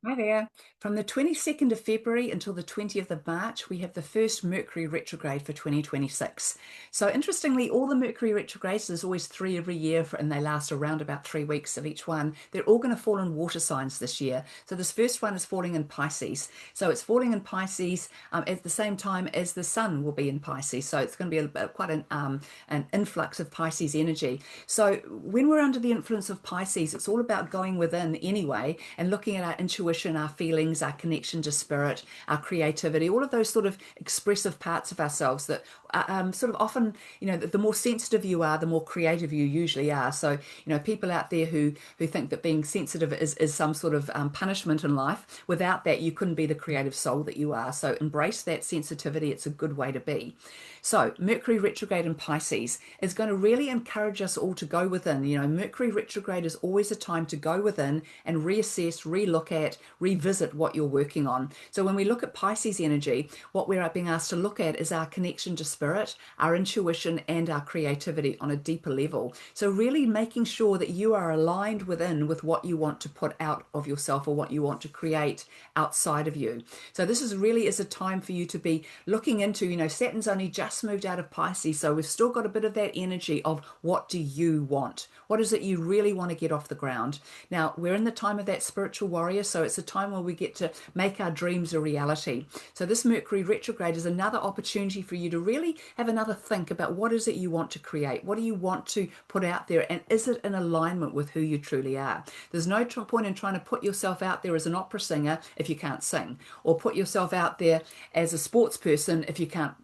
Hi there. From the 22nd of February until the 20th of March, we have the first Mercury retrograde for 2026. So interestingly, all the Mercury retrogrades, there's always three every year, and they last around about 3 weeks of each one. They're all going to fall in water signs this year. So this first one is falling in Pisces. So it's falling in Pisces at the same time as the sun will be in Pisces. So it's going to be quite an influx of Pisces energy. So when we're under the influence of Pisces, it's all about going within anyway and looking at our intuition, our feelings, our connection to spirit, our creativity, all of those sort of expressive parts of ourselves that sort of often, the more sensitive you are, the more creative you usually are. So, people out there who think that being sensitive is some sort of punishment in life. Without that, you couldn't be the creative soul that you are. So embrace that sensitivity. It's a good way to be. So Mercury retrograde in Pisces is going to really encourage us all to go within. Mercury retrograde is always a time to go within and reassess, relook at, revisit what you're working on. So when we look at Pisces energy, what we're being asked to look at is our connection to spirit, our intuition, and our creativity on a deeper level. So really making sure that you are aligned within with what you want to put out of yourself or what you want to create outside of you. So this is a time for you to be looking into, Saturn's only just moved out of Pisces, so we've still got a bit of that energy of what do you want? What is it you really want to get off the ground? Now, we're in the time of that spiritual warrior, so it's a time where we get to make our dreams a reality. So this Mercury retrograde is another opportunity for you to really have another think about what is it you want to create? What do you want to put out there? And is it in alignment with who you truly are? There's no point in trying to put yourself out there as an opera singer if you can't sing, or put yourself out there as a sports person if you can't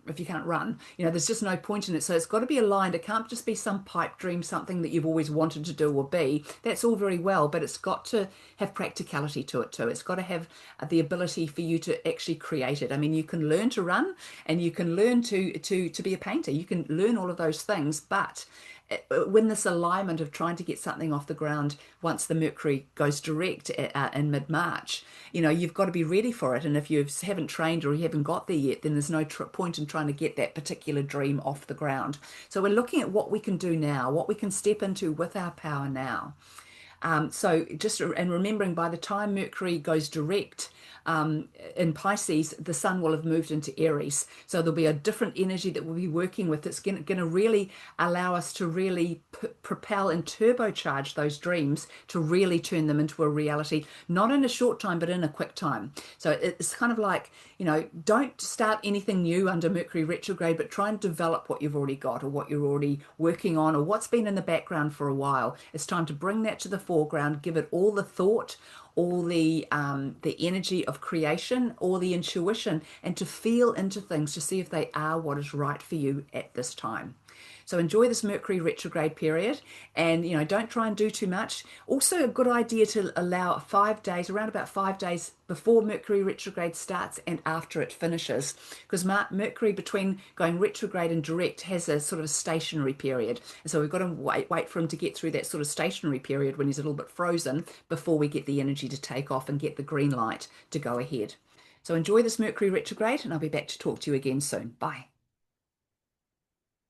run. There's just no point in it. So it's got to be aligned. It can't just be some pipe dream, something that you've always wanted to do or be. That's all very well, but it's got to have practicality to it too. It's got to have the ability for you to actually create it. I mean, you can learn to run and you can learn to be a painter. You can learn all of those things, but when this alignment of trying to get something off the ground once the Mercury goes direct in mid-March, you've got to be ready for it. And if you haven't trained or you haven't got there yet, then there's no point in trying to get that particular dream off the ground. So we're looking at what we can do now, what we can step into with our power now. So just and remembering, by the time Mercury goes direct in Pisces, the sun will have moved into Aries. So there'll be a different energy that we'll be working with. It's going to really allow us to really propel and turbocharge those dreams to really turn them into a reality, not in a short time, but in a quick time. So it's kind of like, don't start anything new under Mercury retrograde, but try and develop what you've already got or what you're already working on or what's been in the background for a while. It's time to bring that to the foreground, give it all the thought, all the energy of creation, all the intuition, and to feel into things to see if they are what is right for you at this time. So enjoy this Mercury retrograde period, and don't try and do too much. Also a good idea to allow 5 days, around about 5 days before Mercury retrograde starts and after it finishes, because Mercury between going retrograde and direct has a sort of a stationary period. And so we've got to wait for him to get through that sort of stationary period when he's a little bit frozen before we get the energy to take off and get the green light to go ahead. So enjoy this Mercury retrograde, and I'll be back to talk to you again soon. Bye.